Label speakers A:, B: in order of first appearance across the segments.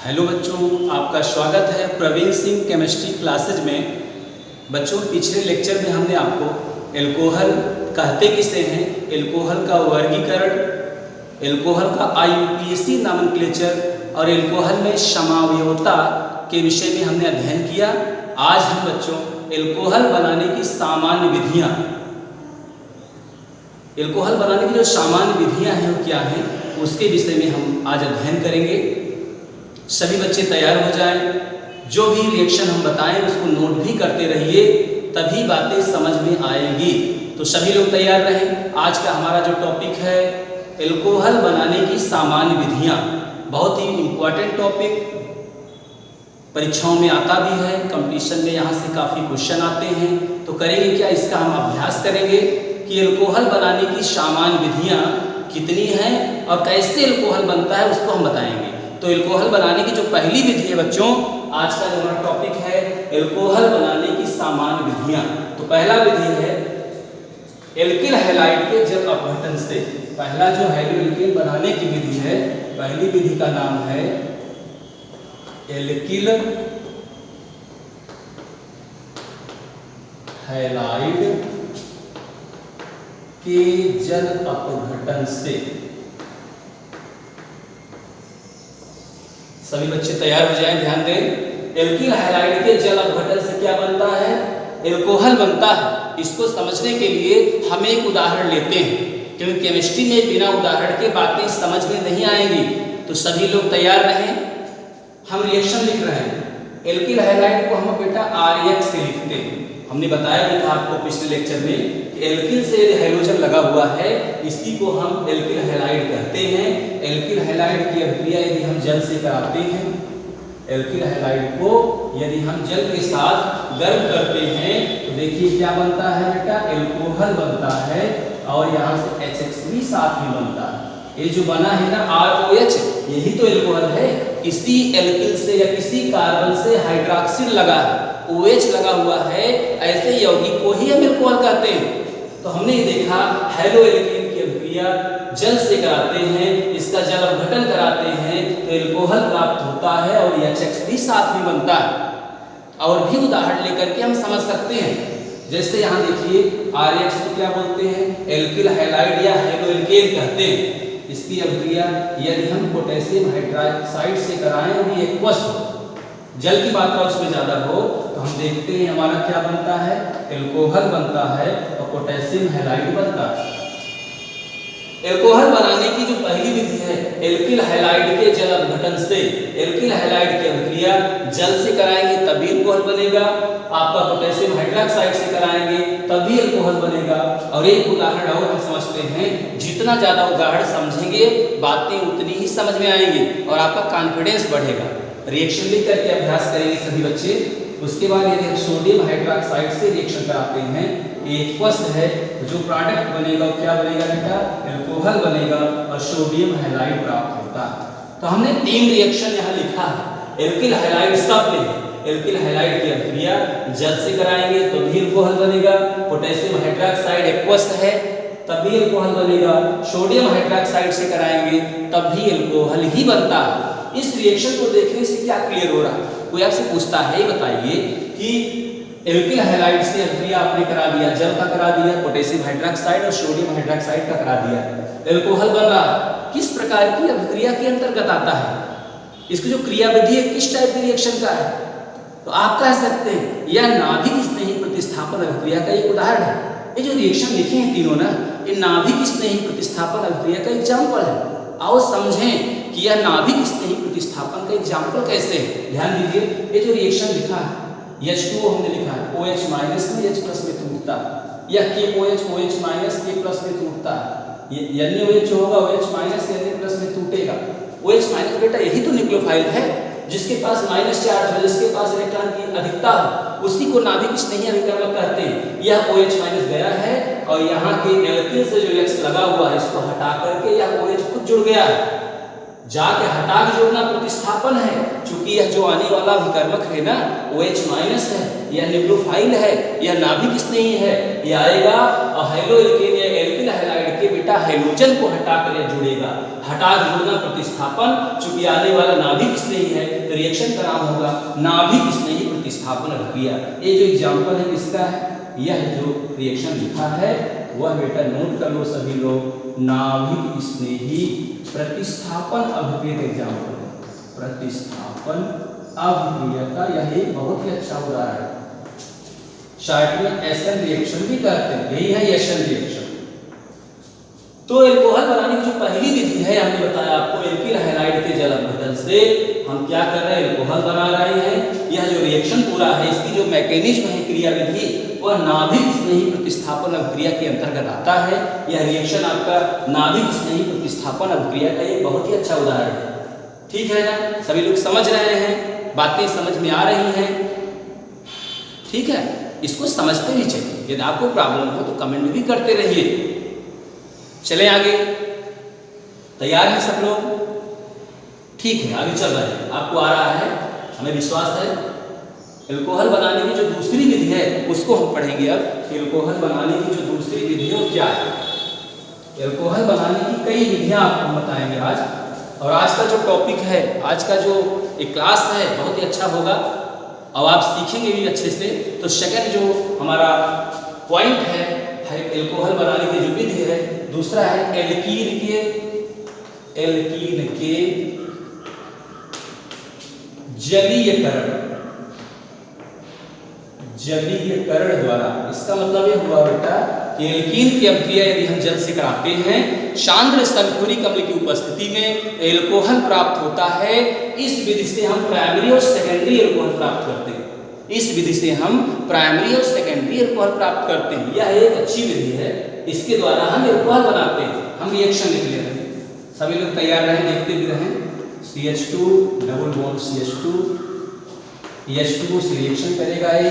A: Hello बच्चों, आपका स्वागत है प्रवीण सिंह केमिस्ट्री क्लासेज में। बच्चों, पिछले लेक्चर में हमने आपको एल्कोहल कहते किसे हैं, एल्कोहल का वर्गीकरण, एल्कोहल का IUPAC नॉमेनक्लेचर और एल्कोहल में समावयवता के विषय में हमने अध्ययन किया। आज हम बच्चों एल्कोहल बनाने की सामान्य विधियाँ, एल्कोहल बनाने की जो सामान्य विधियाँ हैं वो क्या हैं, उसके विषय में हम आज अध्ययन करेंगे। सभी बच्चे तैयार हो जाएं। जो भी रिएक्शन हम बताएं उसको नोट भी करते रहिए, तभी बातें समझ में आएंगी। तो सभी लोग तैयार रहें। आज का हमारा जो टॉपिक है एल्कोहल बनाने की सामान्य विधियाँ, बहुत ही इम्पोर्टेंट टॉपिक, परीक्षाओं में आता भी है, कंपटीशन में यहाँ से काफ़ी क्वेश्चन आते हैं। तो करेंगे क्या, इसका हम अभ्यास करेंगे कि एल्कोहल बनाने की सामान्य विधियाँ कितनी हैं और कैसे एल्कोहल बनता है उसको हम बताएंगे। तो एल्कोहल बनाने की जो पहली विधि है बच्चों, आज का जो हमारा टॉपिक है एल्कोहल बनाने की सामान्य विधियां। तो पहला विधि है एल्किल हैलाइड के जल अपघटन से। पहला जो हैलो एल्केन बनाने की विधि है, पहली विधि का नाम है एल्किल हैलाइड के जल अपघटन से। सभी बच्चे तैयार हो जाएं, ध्यान दें। एल्किल हैलाइड के जल अपघटन से क्या बनता है, एल्कोहल बनता है। इसको समझने के लिए हम एक उदाहरण लेते हैं, क्योंकि केमिस्ट्री में बिना उदाहरण के बातें समझ में नहीं आएंगी। तो सभी लोग तैयार रहें। हम रिएक्शन लिख रहे हैं। एल्किल हैलाइड को हम बेटा RX से लिखते हैं। हमने बताया भी था आपको पिछले लेक्चर में, एल्किल से यदि हाइड्रोजन लगा हुआ है इसी को हम एल्किल हैलाइड कहते हैं। एल्किल हैलाइड की अभिक्रिया यदि हम जल से कराते हैं, एल्किल हैलाइड को यदि हम जल के साथ गर्म करते हैं तो देखिए क्या बनता है बेटा, एल्कोहल बनता है और यहाँ से HX भी साथ में बनता है। ये जो बना है ना ROH, यही तो एल्कोहल है। किसी एल्किल से या किसी कार्बन से हाइड्रोक्सिल लगा है, OH लगा हुआ है, ऐसे यौगिक को ही हम एल्कोहल कहते हैं। तो हमने ये देखा हैलो एल्केन की अभिक्रिया जल से कराते हैं, इसका जल अपघटन कराते हैं तो एल्कोहल प्राप्त होता है और HX भी साथ में बनता है। और भी उदाहरण लेकर के हम समझ सकते हैं। जैसे यहाँ देखिए RX को क्या बोलते हैं, एल्किल हैलाइड या हैलो एल्केन कहते हैं। इसकी अभिक्रिया यदि हम पोटेशियम हाइड्रोक्साइड से कराएं और ये एक्वस हो, जल की मात्रा उसमें ज़्यादा हो, तो हम देखते हैं हमारा क्या बनता है, एल्कोहल बनता है और पोटेशियम हैलाइड बनता है। एल्कोहल बनाने की जो पहली विधि है एल्किल हैलाइड के जल अपघटन से। एल्किल हैलाइड की अभिक्रिया जल से कराएंगे तभी एल्कोहल बनेगा, आपका पोटेशियम हाइड्रोक्साइड से कराएंगे तभी एल्कोहल बनेगा। और एक उदाहरण और हम समझते हैं, जितना ज़्यादा उदाहरण समझेंगे बातें उतनी ही समझ में आएंगी और आपका कॉन्फिडेंस बढ़ेगा। रिएक्शन लिख करके अभ्यास करेंगे सभी बच्चे। उसके बाद यदि हम सोडियम हाइड्रोक्साइड से रिएक्शन कराते हैं, एक्वस है, जो प्रोडक्ट बनेगा वो क्या बनेगा बेटा, एल्कोहल बनेगा और सोडियम हैलाइड प्राप्त होता है। तो हमने 3 रिएक्शन यहाँ लिखा है। एल्किल हैलाइड सब में है। एल्किल हैलाइड की अभिक्रिया जल से कराएंगे तो भी एल्कोहल बनेगा, पोटेशियम हाइड्रोक्साइड एक्वस है तभी एल्कोहल बनेगा, सोडियम हाइड्रोक्साइड से कराएंगे तब भी एल्कोहल ही बनता है। इस रिएक्शन को देखने से क्या क्लियर हो रहा है, कोई आपसे पूछता है ये बताइए कि एल्किल हैलाइड से अभिक्रिया आपने करा दिया, जल का करा दिया, पोटेशियम हाइड्रोक्साइड और सोडियम हाइड्रोक्साइड का करा दिया, एल्कोहल बन रहा है, किस प्रकार की अभिक्रिया के अंतर्गत आता है, इसकी जो क्रियाविधि है किस टाइप की रिएक्शन का है। तो आप कह सकते हैं यह नाभिक स्नेही प्रतिस्थापन अभिक्रिया का एक उदाहरण है। ये जो रिएक्शन लिखे हैं तीनों ना, ये नाभिक स्नेही प्रतिस्थापन अभिक्रिया का एग्जाम्पल है। आओ समझें कि यह नाभिक स्नेही प्रतिस्थापन का एग्जाम्पल कैसे है। ध्यान दीजिए, ये जो रिएक्शन लिखा है H2O हमने लिखा है, OH माइनस में H प्लस में टूटता है, या KOH OH minus K plus में टूटता है। ये NaOH जो होगा OH माइनस Na प्लस में टूटेगा। OH माइनस बेटा यही तो न्यूक्लियोफाइल है, जिसके पास माइनस चार्ज हो, जिसके पास इलेक्ट्रॉन की अधिकता हो, उसी को नाभिक स्नेही अभिकर्मक कहते हैं। यह OH माइनस गया है और यहाँ के एल्किल से जो X लगा हुआ है इसको हटा करके यह OH खुद जुड़ गया है। जाके हटा के जोड़ना प्रतिस्थापन है, क्योंकि यह जो आने वाला विकर्मक है ना OH माइनस है, यह न्यूक्लियोफाइल है, यह नाभिक स्नेही है, यह आएगा और हैलो एल्केन या एल्किल हैलाइड के बेटा बेटा हाइड्रोजन को हटाकर यह जुड़ेगा। हटा जोड़ना प्रतिस्थापन, चूंकि आने वाला नाभिक स्नेही है तो रिएक्शन का नाम होगा नाभिक स्नेही प्रतिस्थापन अभिक्रिया। ये जो एग्जाम्पल है किसका है, यह जो रिएक्शन लिखा है वह बेटा नोट कर लो सभी लोग, नाभिक स्नेही प्रतिस्थापन अभिक्रिया का एग्जाम्पल है। प्रतिस्थापन अभिक्रिया का यह एक बहुत ही अच्छा उदाहरण है। शार्ट में एशन रिएक्शन भी कहते हैं, यही है एशन रिएक्शन। तो एल्कोहल बनाने की जो पहली विधि है हमने बताया आपको, एल्किल हैलाइड के जल अपघटन से हम क्या कर रहे हैं, एल्कोहल बना रहे हैं। यह जो रिएक्शन पूरा है इसकी जो मैकेनिज्म है, क्रियाविधि, वह नाभिक स्नेही प्रतिस्थापन अभिक्रिया के अंतर्गत आता है। यह रिएक्शन आपका नाभिक स्नेही प्रतिस्थापन अभिक्रिया का एक बहुत ही अच्छा उदाहरण है। ठीक है ना, सभी लोग समझ रहे हैं, बातें समझ में आ रही हैं। ठीक है, इसको समझते ही चाहिए। यदि आपको प्रॉब्लम हो तो कमेंट भी करते रहिए। चलें आगे, तैयार हैं सब लोग? ठीक है, आगे चल रहे हैं, आपको आ रहा है, हमें विश्वास है। एल्कोहल बनाने की जो दूसरी विधि है उसको हम पढ़ेंगे अब। एल्कोहल बनाने की जो दूसरी विधि है वो क्या है? एल्कोहल बनाने की कई विधियां आपको बताएंगे आज। और आज का जो टॉपिक है, आज का जो एक क्लास है बहुत ही अच्छा होगा और आप सीखेंगे भी अच्छे से। तो सेकंड जो हमारा पॉइंट है एल्कोहल बनाने की जो विधि है, दूसरा है एल्कीन के जलीयकरण द्वारा। इसका मतलब ये हुआ बेटा कि एल्कीन की अभिक्रिया यदि हम जल से कराते हैं, सांद्र सल्फ्यूरिक अम्ल की उपस्थिति में एल्कोहल प्राप्त होता है। इस विधि से हम प्राइमरी और सेकेंडरी एल्कोहल प्राप्त करते हैं। इस विधि से हम प्राइमरी और सेकेंडरी एल्कोहल प्राप्त करते हैं। यह एक अच्छी विधि है, इसके द्वारा हम एल्कोहल बनाते हैं। हम रिएक्शन लिख ले रहे हैं, सभी लोग तैयार रहें, देखते भी रहें। CH2 double bond CH2, H2O से रिएक्शन करेगा ये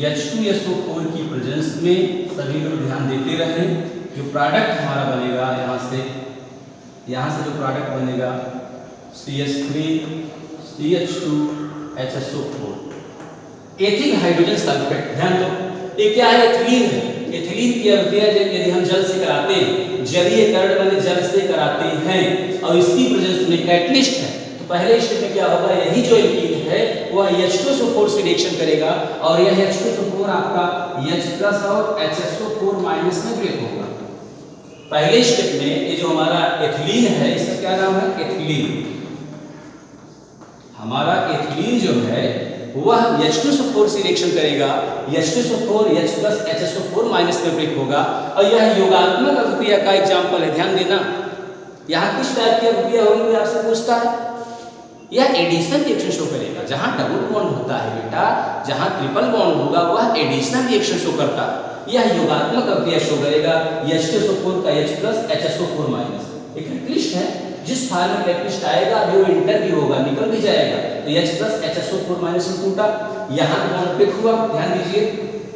A: H2SO4 की प्रेजेंस में, सभी लोग ध्यान देते रहें। जो प्रोडक्ट हमारा बनेगा यहाँ से जो प्रोडक्ट बनेगा CH3 CH2 HSO4, ethyl hydrogen sulphate. ध्यान दो, ये क्या है, एथिलीन है। एथिलीन की अभिक्रिया यदि हम जल से कराते हैं, जलीयकरण बने जल से कराते हैं और इसकी प्रेजेंस में कैटलिस्ट है, तो पहले स्टेप में क्या होगा, यही जो एल्कीन है वह H2SO4 से रिएक्शन करेगा और यह H2SO4 आपका H+ और HSO4- में ब्रेक होगा। पहले स्टेप में ये जो हमारा एथिलीन है, इसका क्या नाम है, एथिलीन। हमारा एथिलीन जो है वह H2SO4 से रिएक्शन करेगा, H2SO4 H+ HSO4- में ब्रेक होगा और यह योगात्मक अभिक्रिया का एग्जाम्पल है। ध्यान देना, यहाँ किस टाइप की अभिक्रिया होगी कोई आपसे पूछता है, यह एडिशन रिएक्शन शो करेगा। जहाँ डबल बॉन्ड होता है बेटा, जहाँ ट्रिपल बॉन्ड होगा वह एडिशन रिएक्शन शो करता है। यह योगात्मक अभिक्रिया शो करेगा H2SO4 का H+ HSO4-। एक कैटलिस्ट है, जिस फार्म में कैटलिस्ट आएगा अभी वो इंटर भी होगा, निकल भी जाएगा, तो H+ HSO4- में टूटा, यहाँ बॉन्ड ब्रेक हुआ। ध्यान दीजिए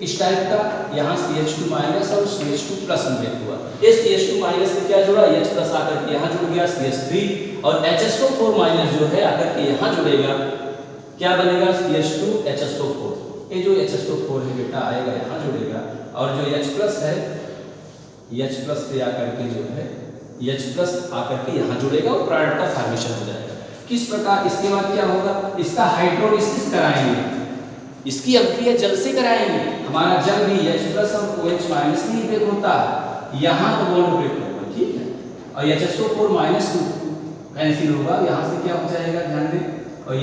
A: इस टाइप का, यहाँ CH2- और CH2+ में ब्रेक हुआ। इस CH2- से क्या जुड़ा, H+ आकर के यहाँ जुड़ गया CH3 और HSO4- जो है आकर के यहाँ जुड़ेगा, क्या बनेगा, CH2 HSO4। ये जो HSO4 है बेटा आएगा यहाँ जुड़ेगा और जो H+ है, H+ से आकर के जो है H+ आकर के यहाँ जुड़ेगा और प्रोडक्ट का फॉर्मेशन हो जाएगा। किस प्रकार, इसके बाद क्या होगा, इसका हाइड्रोलिसिस कराएंगे, इसकी अभिक्रिया जल से कराएंगे। हमारा जल भी H+ और OH- में ही ब्रेक होता है, यहाँ तो बॉन्ड ब्रेक होगा, ठीक है, और HSO4- कैंसिल होगा, यहाँ से क्या हो जाएगा, ध्यान दें, और H+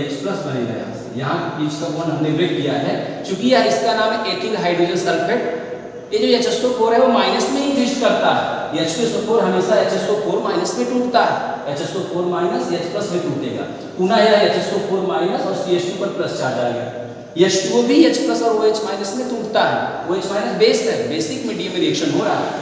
A: बनेगा यहाँ से। यहाँ बीच का बॉन्ड हमने ब्रेक किया है, चूंकि यह इसका नाम है एथिल हाइड्रोजन सल्फेट। ये जो HSO4 है वो माइनस में ही एग्जिस्ट करता है। H2SO4 हमेशा HSO4- में टूटता है, HSO4- H+ में टूटेगा। पुनः यह HSO4- और CH2 पर प्लस चार्ज आ गया। H2O भी H+ और OH- में टूटता है। OH- बेस है, बेसिक मीडियम में रिएक्शन हो रहा है।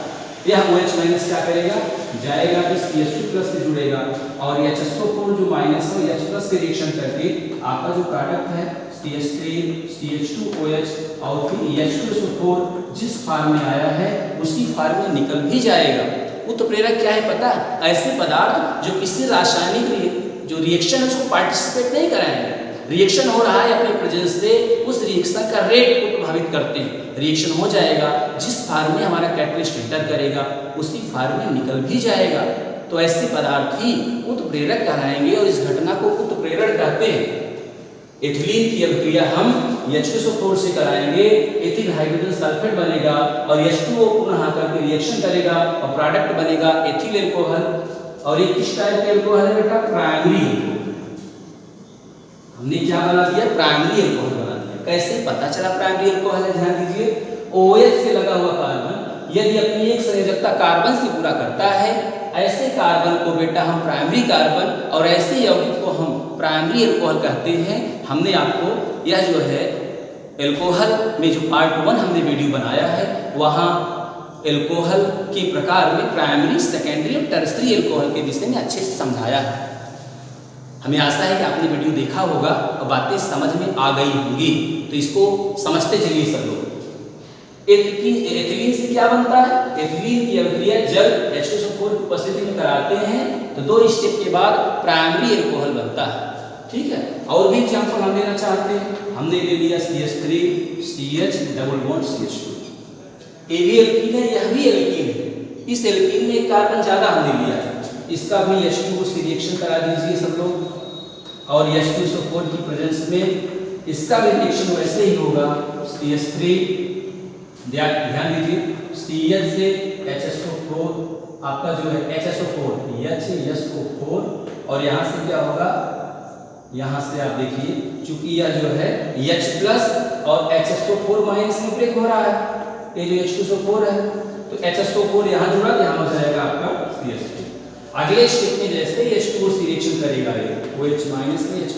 A: यह OH- क्या करेगा, जाएगा तो CH2+ से जुड़ेगा और HSO4 जो माइनस है H+ से रिएक्शन करके आपका जो प्रोडक्ट है CH3 CH2OH और फिर H2SO4 जिस फार्म में आया है उसी फार्म में निकल भी जाएगा। उत्प्रेरक क्या है पता है, ऐसे पदार्थ जो किसी रासायनिक जो रिएक्शन है उसको पार्टिसिपेट नहीं कराएंगे, रिएक्शन हो रहा है अपने प्रेजेंस से, उस रिएक्शन का रेट को प्रभावित करते हैं। रिएक्शन हो जाएगा, जिस फार्म में हमारा कैटलिस्ट एंटर करेगा उसी फार्म में निकल भी जाएगा। तो ऐसे पदार्थ ही उत्प्रेरक कहलाएंगे और इस घटना को उत्प्रेरण कहते हैं। एथिलीन की अभिक्रिया हम H2SO4 से कराएंगे, एथिल हाइड्रोजन सल्फेट बनेगा और H2O पुनः आकर के रिएक्शन करेगा और प्रोडक्ट बनेगा एथिल एल्कोहल। और ये किस टाइप का एल्कोहल है बेटा? Primary alcohol. हमने क्या बना दिया? प्राइमरी एल्कोहल बना दिया। कैसे पता चला प्राइमरी एल्कोहल है? ध्यान दीजिए, OH से लगा हुआ कार्बन यदि अपनी एक संयोजकता कार्बन से पूरा करता है, ऐसे कार्बन को बेटा हम प्राइमरी कार्बन और ऐसे यौगिक को हम प्राइमरी एल्कोहल कहते हैं। हमने आपको यह जो है एल्कोहल में जो पार्ट 1 हमने वीडियो बनाया है, वहाँ एल्कोहल के प्रकार में प्राइमरी, सेकेंडरी और टर्सरी एल्कोहल के विषय में अच्छे से समझाया है। हमें आशा है कि आपने वीडियो देखा होगा और बातें समझ में आ गई होंगी। तो इसको समझते चलिए सब लोग। एथिलीन से क्या बनता है? एथिलीन की अभिक्रिया जल H2SO4 की उपस्थिति में कराते हैं तो 2 स्टेप के बाद प्राइमरी एल्कोहल बनता है। ठीक है, और भी एग्जांपल हम लेना चाहते हैं। हमने ले लिया CH3 CH double bond CH2। ये भी एल्कीन है, यह भी एल्कीन है। इस एल्कीन में एक कार्बन ज्यादा हमने लिया है, इसका भी H2O से रिएक्शन करा दीजिए सब लोग और H2SO4 की प्रेजेंस में इसका भी रिएक्शन वैसे ही होगा। CH3 ध्यान दीजिए, CH से HSO4 आपका जो है HSO4 HSO4 और यहाँ से क्या होगा? यहाँ से आप देखिए, चूंकि यह जो है H+ और HSO4 माइनस में ब्रेक हो रहा है, ये जो H2SO4 है तो HSO4 यहाँ जुड़ा, यहाँ हो जाएगा आपका CH3। अगले स्टेप में जैसे H2O से रिएक्शन करेगा ये OH माइनस में H+,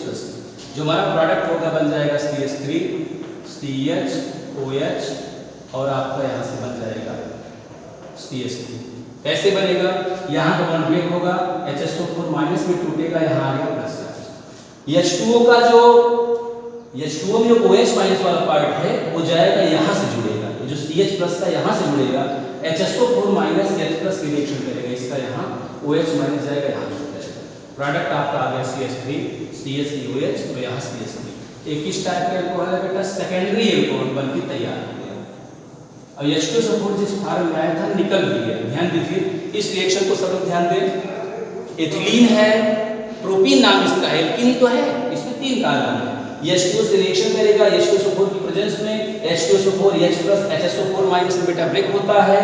A: जो हमारा प्रोडक्ट होगा बन जाएगा CH3 CH OH और आपका यहाँ से बन जाएगा CH3। कैसे बनेगा? यहाँ का बॉन्ड ब्रेक होगा, HSO4 माइनस में टूटेगा, यहाँ आ गया प्लस। H2O का जो H2O में जो OH माइनस वाला पार्ट है वो जाएगा यहाँ से जुड़ेगा, जो CH+ का यहाँ से जुड़ेगा, HSO4 माइनस H+ की रिएक्शन करेगा, इसका यहाँ OH माइनस जाएगा, यहाँ जुड़ जाएगा। प्रोडक्ट आपका आ गया CH3 CH और यहाँ CH3। एक किस टाइप का एल्कोहल है बेटा? सेकेंडरी एल्कोहल बनके तैयार हो गया। और H2SO4 जिस फार्म में आया था निकल भी गया। ध्यान दीजिए, इस रिएक्शन को सब लोग ध्यान दें। एथिलीन है, प्रोपीन नाम इसका है, एल्कीन ही तो है, इसमें 3 कार्बन है। H2O से रिएक्शन करेगा H2SO4 की प्रेजेंस में, H2SO4 H+ HSO4 माइनस में बेटा ब्रेक होता है।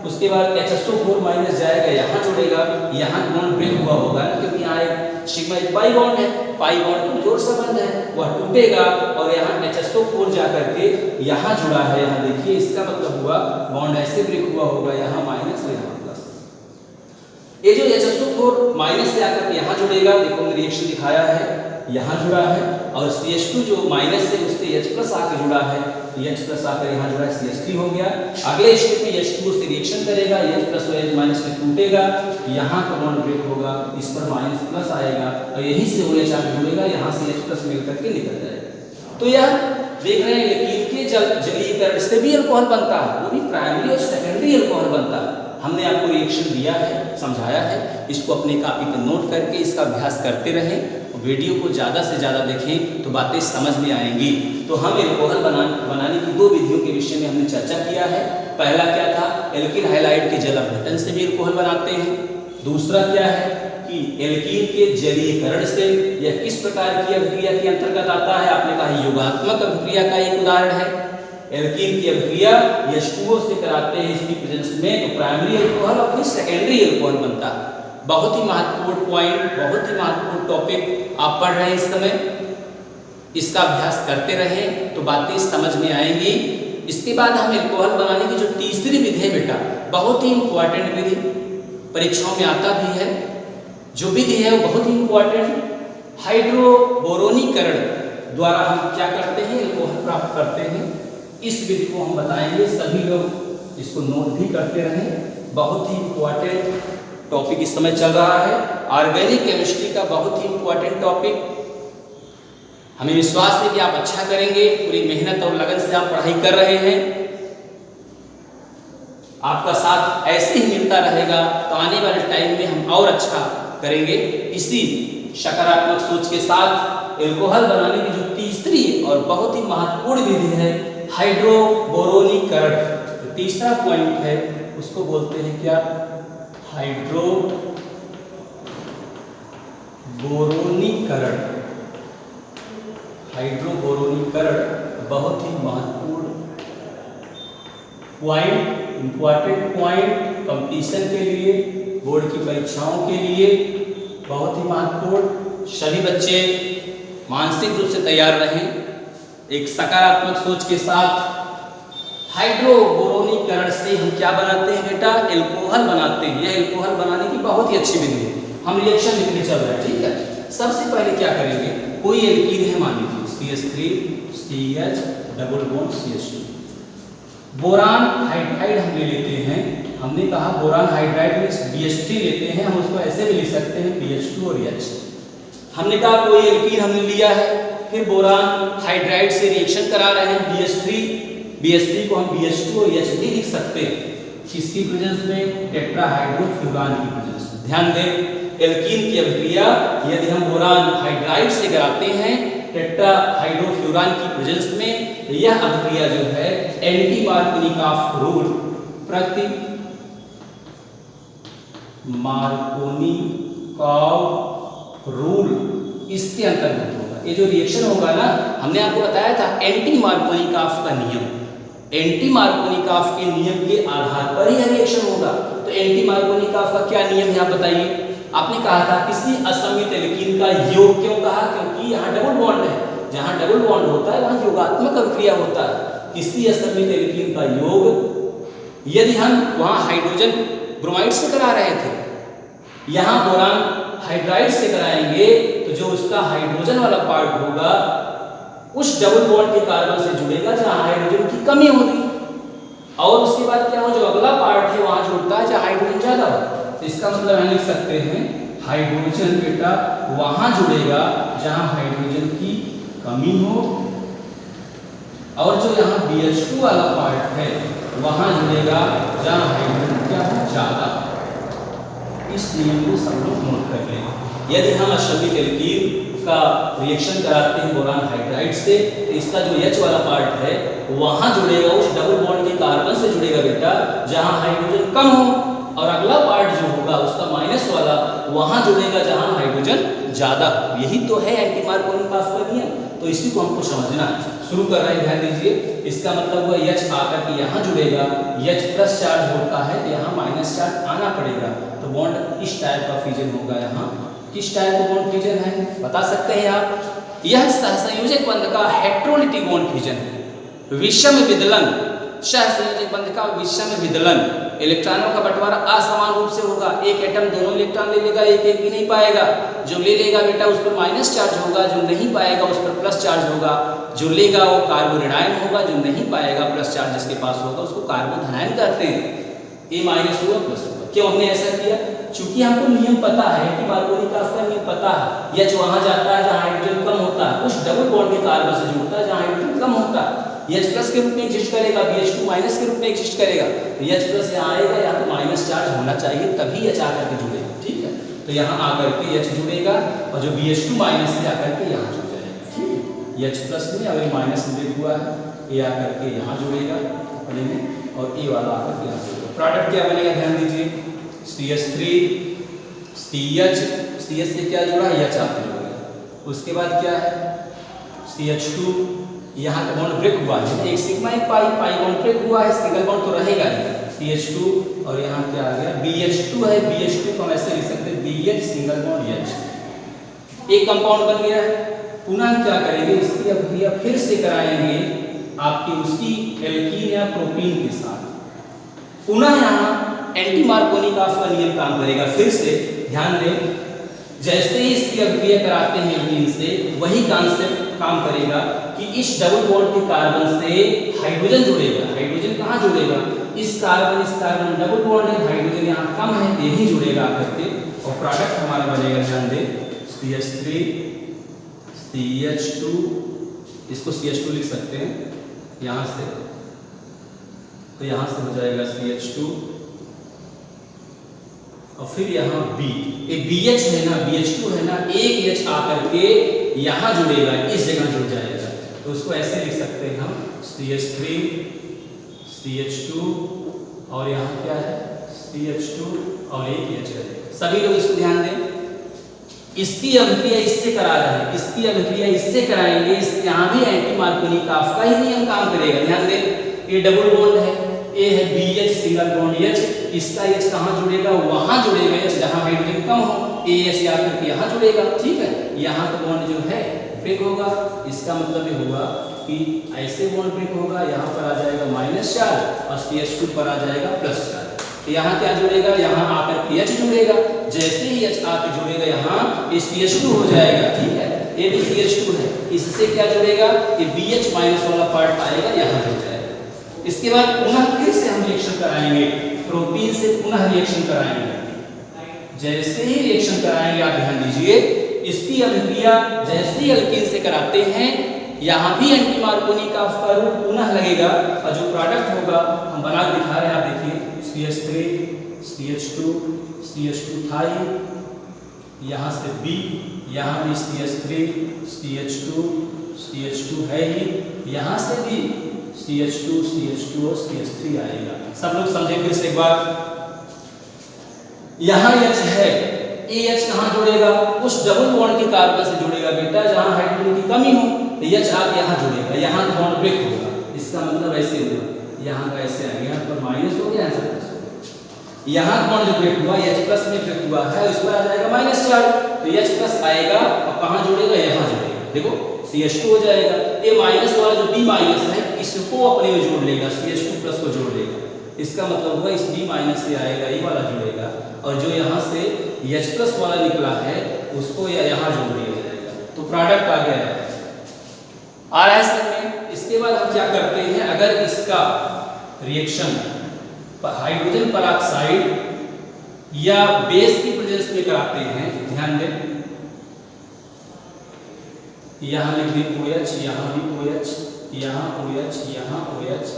A: उसके बाद HSO4 माइनस जाएगा, यहाँ जुड़ेगा, यहाँ बॉन्ड ब्रेक हुआ होगा ना, क्योंकि यहाँ एक सिग्मा एक पाई बॉन्ड है, पाई बॉन्ड कमजोर संबंध है, वह टूटेगा और यहाँ HSO4 जाकर के यहाँ जुड़ा है। यहाँ देखिए, इसका मतलब हुआ बॉन्ड ऐसे ब्रेक हुआ होगा, यहाँ माइनस और यहाँ प्लस। ये जो HSO4 माइनस से आकर के यहाँ जुड़ेगा, देखो हमने रिएक्शन दिखाया है, यहाँ जुड़ा है और CH2 जो माइनस से उससे H+ आकर जुड़ा है, H+ आकर यहाँ जुड़ा है, CH3 हो गया। अगले स्टेप में H2O से रिएक्शन करेगा, H+ और H माइनस में टूटेगा, यहाँ का बॉन्ड ब्रेक होगा, इस पर माइनस प्लस आएगा और यहीं से OH आकर जुड़ेगा, यहाँ से H+ मिल करके निकल जाएगा। तो यह देख रहे हैं एल्कीन के जलीयकरण से भी एल्कोहल बनता है, वो भी प्राइमरी और सेकेंडरी एल्कोहल बनता है। हमने आपको रिएक्शन दिया है, समझाया है, इसको अपने कॉपी पर नोट करके इसका अभ्यास करते रहें। वीडियो को ज़्यादा से ज़्यादा देखें तो बातें समझ में आएंगी। तो हम एल्कोहल बनाने की 2 विधियों के विषय में हमने चर्चा किया है। पहला क्या था? एल्किल हैलाइड के जल अपघटन से भी एल्कोहल बनाते हैं। दूसरा क्या है कि एल्कीन के जलीयकरण से, यह किस प्रकार की अभिक्रिया के अंतर्गत आता है? आपने कहा योगात्मक अभिक्रिया का एक उदाहरण है। एल्कीन की अभिक्रिया H2O से कराते हैं इसकी प्रेजेंस में, तो प्राइमरी एल्कोहल और फिर सेकेंडरी एल्कोहल बनता है। बहुत ही महत्वपूर्ण पॉइंट, बहुत ही महत्वपूर्ण टॉपिक आप पढ़ रहे हैं इस समय, इसका अभ्यास करते रहें तो बातें समझ में आएंगी। इसके बाद हम एल्कोहल बनाने की जो तीसरी विधि है बेटा, बहुत ही इंपॉर्टेंट विधि, परीक्षाओं में आता भी है, जो विधि है वो बहुत ही इंपॉर्टेंट। हाइड्रोबोरोनीकरण द्वारा हम क्या करते हैं? एल्कोहल प्राप्त करते हैं। इस विधि को हम बताएंगे, सभी लोग इसको नोट भी करते रहें। बहुत ही इंपॉर्टेंट टॉपिक इस समय चल रहा है, ऑर्गेनिक केमिस्ट्री का बहुत ही इंपॉर्टेंट टॉपिक। हमें विश्वास है कि आप अच्छा करेंगे, पूरी मेहनत और लगन से आप पढ़ाई कर रहे हैं। आपका साथ ऐसे ही मिलता रहेगा तो आने वाले टाइम में हम और अच्छा करेंगे। इसी सकारात्मक सोच के साथ एल्कोहल बनाने की जो तीसरी और बहुत ही महत्वपूर्ण विधि है हाइड्रोबोरोनीकरण। तो तीसरा पॉइंट है उसको बोलते हैं क्या, हाइड्रोबोरोनीकरण। हाइड्रोबोरोनीकरण बहुत ही महत्वपूर्ण पॉइंट, इंपॉर्टेंट पॉइंट कंपटीशन के लिए, बोर्ड की परीक्षाओं के लिए बहुत ही महत्वपूर्ण। सभी बच्चे मानसिक रूप से तैयार रहें, एक सकारात्मक सोच के साथ। हाइड्रोबोरोनीकरण से हम क्या बनाते हैं बेटा, एल्कोहल बनाते हैं। यह एल्कोहल बनाने की बहुत ही अच्छी विधि है। हम रिएक्शन लिखने चल रहे हैं, ठीक है। सबसे पहले क्या करेंगे, कोई एल्कीन है मान लीजिए CH3CH double bond CH2, boron hydride हम ले लेते हैं। हमने कहा बोरान हाइड्राइड में BH3 लेते हैं, हम उसको ऐसे भी लिख सकते हैं BH2 और H। हमने कहा कोई एल्कीन हमने लिया है, फिर बोरान हाइड्राइड से रिएक्शन करा रहे हैं BH3 को हम BH2 और H भी लिख सकते हैं। किसकी प्रेजेंस में, टेट्राहाइड्रोफ्यूरान की प्रेजेंस में। ध्यान दें, एल्कीन की अभिक्रिया यदि हम बोरान हाइड्राइड से कराते हैं टेट्राहाइड्रोफ्यूरान की प्रेजेंस में, यह अभिक्रिया जो है एंटी मार्कोनिकॉफ रूल, प्रति मार्कोनिकॉफ रूल, इसके अंतर्गत होगा। ये जो रिएक्शन होगा ना, हमने आपको बताया था एंटी मार्कोनिकॉफ का नियम, एंटी मार्कोनिकॉफ के नियम के आधार पर ही रिएक्शन होगा। तो एंटी मार्कोनिकॉफ का क्या नियम है आप बताइए। आपने कहा था किसी असमित एल्कीन का योग, क्यों कहा, क्योंकि यहाँ डबल बॉन्ड है, जहाँ डबल बॉन्ड होता है वहाँ योगात्मक अभिक्रिया होता है। किसी असमित एल्कीन का योग यदि हम वहाँ हाइड्रोजन ब्रोमाइड से करा रहे थे, यहाँ बोरान हाइड्राइड से कराएंगे, तो जो उसका हाइड्रोजन वाला पार्ट होगा उस डबल बॉन्ड के कार्बन से जुड़ेगा जहाँ हाइड्रोजन की कमी होगी, और उसके बाद क्या हो, जो अगला पार्ट है वहाँ जुड़ता है जहाँ हाइड्रोजन ज्यादा हो। तो इसका मतलब हम लिख सकते हैं हाइड्रोजन बेटा वहाँ जुड़ेगा जहाँ हाइड्रोजन की कमी हो, और जो यहाँ BH2 वाला पार्ट है वहाँ जुड़ेगा जहाँ हाइड्रोजन क्या हो, ज्यादा। इस नियम को सब लोग नोट कर लें। यदि हम असमित एल्कीन का रिएक्शन कराते हैं बोरान हाइड्राइड से, तो इसका जो H वाला पार्ट है वहाँ जुड़ेगा, उस डबल बॉन्ड के कार्बन से जुड़ेगा बेटा जहाँ हाइड्रोजन कम हो, और अगला पार्ट जो होगा उसका माइनस वाला वहाँ जुड़ेगा जहाँ हाइड्रोजन ज्यादा। यही तो है एंटी मार्कोनिकॉफ का नियम। तो इसी को हमको समझना शुरू कर रहे हैं, ध्यान दीजिए। इसका मतलब हुआ H आकर के यहाँ जुड़ेगा, H प्लस चार्ज होता है तो यहाँ माइनस चार्ज आना पड़ेगा, तो बॉन्ड इस टाइप का फिजन होगा। यहाँ किस टाइप का बॉन्ड फिजन है बता सकते हैं आप, यह सहसंयोजक बंध का हेट्रोलिटिक बॉन्ड फिजन है। विषम विदलन, सहसंयोजक बंध का विषम विदलन, इलेक्ट्रॉनों का बंटवारा असमान रूप से होगा। एक एटम दोनों इलेक्ट्रॉन ले लेगा, एक भी नहीं पाएगा। जो ले लेगा बेटा उस पर माइनस चार्ज होगा, जो नहीं पाएगा उस पर प्लस चार्ज होगा। जो लेगा वो कार्बोनिडायन होगा, जो नहीं पाएगा प्लस चार्ज जिसके पास होगा उसको कार्बोधनायन कहते हैं। ए माइनस हुआ प्लस हुआ। क्यों हमने ऐसा किया, चूंकि हमको नियम पता है कि मार्कोनिकॉफ का नियम पता है, H वहाँ जाता है जहाँ हाइड्रोजन कम होता है, उस डबल बॉन्ड के कार्बन से जुड़ता है जहाँ हाइड्रोजन कम होता है। H प्लस के रूप में एग्जिस्ट करेगा, BH2 माइनस के रूप में एग्जिस्ट करेगा। तो H प्लस यहाँ आएगा, या तो माइनस चार्ज होना चाहिए तभी H आकर के जुड़ेगा, ठीक है। तो यहाँ आकर के H जुड़ेगा, और जो BH2 माइनस से आकर के यहाँ जुड़ जाएगा, ठीक है। H प्लस में अगर माइनस में हुआ है, ये आकर के यहाँ जुड़ेगा अपने में, और ए वाला आकर के यहाँ जुड़ेगा। प्रोडक्ट क्या बनेगा ध्यान दीजिए, CH3CH, CH से क्या जुड़ा, H आकर जुड़ेगा। उसके बाद क्या है CH2, यहाँ का बॉन्ड ब्रेक हुआ है, एक सिग्मा एक पाई, पाई बॉन्ड ब्रेक हुआ है, सिंगल बॉन्ड तो रहेगा ही। CH2 और यहाँ क्या आ गया BH2 है, BH2 को हम ऐसे लिख सकते हैं BH सिंगल बॉन्ड H, एक कंपाउंड बन गया है। पुनः क्या करेंगे, इसकी अभिक्रिया फिर से कराएंगे आपकी उसी एल्कीन या प्रोपीन के साथ। पुनः यहाँ एंटी मार्कोनिकॉफ का नियम काम करेगा फिर से। ध्यान दें, जैसे ही इसकी अभिक्रिया कराते हैं एल्कीन से, वही कॉन्सेप्ट काम करेगा कि इस डबल बॉन्ड के कार्बन से हाइड्रोजन जुड़ेगा। हाइड्रोजन कहाँ जुड़ेगा, इस कार्बन डबल बॉन्ड है, हाइड्रोजन यहाँ कम है, यही जुड़ेगा करके, और प्रोडक्ट हमारा बनेगा, ध्यान दें, CH3 CH2, इसको CH2 लिख सकते हैं यहाँ से, तो यहाँ से हो जाएगा CH2 और फिर यहाँ B। ये BH है ना, BH2 है ना, एक H आकर के यहाँ जुड़ेगा, इस जगह जुड़ जाएगा, तो उसको ऐसे लिख सकते हैं हम CH3 CH2 और यहाँ क्या है CH2 और एक H है। सभी लोग इसको ध्यान दें, इसकी अभिक्रिया इससे करा रहे हैं, इसकी अभिक्रिया इससे कराएंगे, यहाँ भी एंटी मार्कोनिकॉफ का ही नियम काम करेगा। ध्यान दें, ये डबल बॉन्ड है, ए है BH सिंगल बॉन्ड H, इसका H कहाँ जुड़ेगा, वहां जुड़ेगा H जहां हाइड्रोजन कम हो, AH या फिर यहाँ जुड़ेगा। ठीक है, यहाँ का बॉन्ड जो है ब्रेक होगा, इसका मतलब ये होगा कि ऐसे बॉन्ड ब्रेक होगा, यहाँ पर आ जाएगा माइनस चार्ज और CH2 पर आ जाएगा प्लस चार्ज। तो यहाँ क्या जुड़ेगा, यहाँ आकर H जुड़ेगा, जैसे ही H आकर जुड़ेगा यहाँ ये CH2 हो जाएगा। ठीक है, ये भी CH2 है, इससे क्या जुड़ेगा, ये BH माइनस वाला पार्ट आएगा, यहाँ जुड़ जाएगा। इसके बाद पुनः फिर से हम रिएक्शन कराएंगे, प्रोपीन से पुनः रिएक्शन कराएंगे। जैसे ही रिएक्शन कराएंगे आप ध्यान दीजिए, इसकी अभिक्रिया जैसे ही अल्कीन से कराते हैं, यहाँ भी एंटी मार्कोनिकॉफ का रूप पुनः लगेगा और जो प्रोडक्ट होगा हम बना के दिखा रहे हैं, आप देखिए CH3 CH2 CH2 था यहाँ से B, यहाँ भी CH3 CH2 CH2 है ही, यहाँ से भी CH2 CH2 और CH3 आएगा। सब लोग समझे फिर से एक बार, यहाँ H है, AH कहाँ जुड़ेगा, उस डबल बॉन्ड के कार्बन से जुड़ेगा बेटा जहाँ हाइड्रोजन की कमी हो, तो H आके यहाँ जुड़ेगा, यहाँ बॉन्ड ब्रेक होगा। इसका मतलब ऐसे होगा, यहाँ का ऐसे आएगा, यहाँ पर माइनस हो गया, ऐसा प्लस हो गया। यहाँ बॉन्ड जो ब्रेक हुआ H प्लस में ब्रेक हुआ है, उस पर आ जाएगा माइनस चार्ज, तो H प्लस आएगा और कहाँ जुड़ेगा, यहाँ जुड़ेगा। देखो CH2 हो जाएगा, ये माइनस वाला जो B माइनस है इसको अपने में जोड़ लेगा, CH2 प्लस को जोड़ लेगा। इसका मतलब हुआ इस B माइनस से आएगा, ये वाला जुड़ेगा, और जो यहाँ से H प्लस वाला निकला है उसको यहाँ जोड़ दिया जाएगा, तो प्रोडक्ट आ गया है। आ रहा है समझ में। इसके बाद हम क्या करते हैं, अगर इसका रिएक्शन हाइड्रोजन परऑक्साइड या बेस की प्रेजेंस में कराते हैं, ध्यान दें, यहाँ लिख दें OH, यहाँ भी OH, यहाँ OH, यहाँ OH,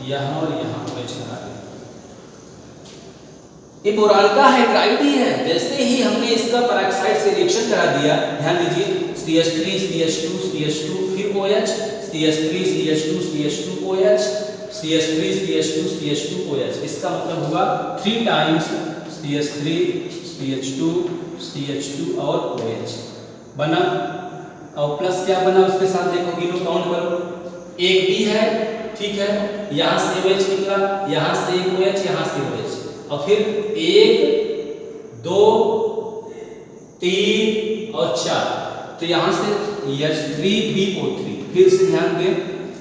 A: यहाँ और यहाँ OH लगा दें। ये बोरान का हाइड्राइड ही है, जैसे ही हमने इसका परऑक्साइड से रिएक्शन करा दिया, ध्यान दीजिए CH3 CH2 CH2 फिर OH, CH3 CH2 CH2 OH, CH3 CH2 CH2 OH। इसका मतलब हुआ 3 टाइम्स CH3 CH2 CH2 और OH बना, और प्लस क्या बना उसके साथ, देखो गिनो काउंट करो, एक B है, ठीक है, यहाँ से OH निकला, यहाँ से एक OH, यहाँ से OH, और फिर 1 2 3 और 4, तो यहाँ से H3BO3। फिर से ध्यान दें,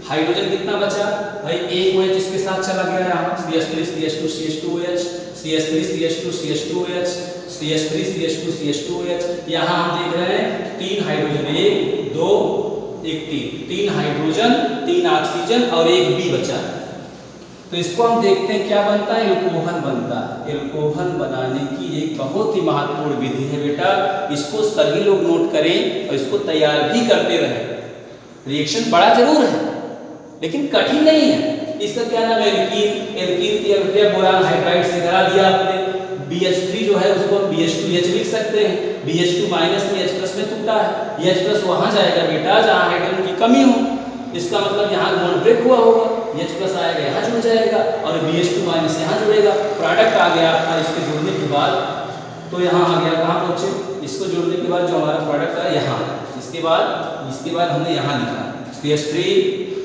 A: हाइड्रोजन कितना बचा भाई, एक OH इसके साथ चला गया, यहाँ CH3 CH2 CH2 OH, CH3 CH2 CH2 OH, CH3 CH2 CH2 OH। यहाँ हम देख रहे हैं 3 हाइड्रोजन, 1 2 1 3 हाइड्रोजन 3 ऑक्सीजन और एक B बचा। तो इसको हम देखते हैं क्या बनता है, एल्कोहल बनता है। एल्कोहल बनाने की एक बहुत ही महत्वपूर्ण विधि है बेटा, इसको सभी लोग नोट करें और इसको तैयार भी करते रहें। रिएक्शन बड़ा जरूर है लेकिन कठिन नहीं है। इसका क्या नाम है, एल्कीन। एल्कीन की अभिक्रिया बोरान हाइड्राइड से करा दिया आपने। BH3 जो है उसको हम BH2H लिख सकते हैं, BH2 माइनस में H प्लस में टूटा है, H प्लस वहां जाएगा बेटा जहां हाइड्रोजन की कमी हो, इसका मतलब यहाँ बॉन्ड ब्रेक हुआ होगा, H प्लस आएगा यहाँ जुड़ जाएगा और BH2 माइनस यहाँ जुड़ेगा, प्रोडक्ट आ गया आपका। इसके जोड़ने के बाद तो यहाँ आ गया, कहाँ पहुँचे, इसको जोड़ने के बाद जो हमारा प्रोडक्ट आया यहाँ, इसके बाद हमने यहाँ लिखा CH3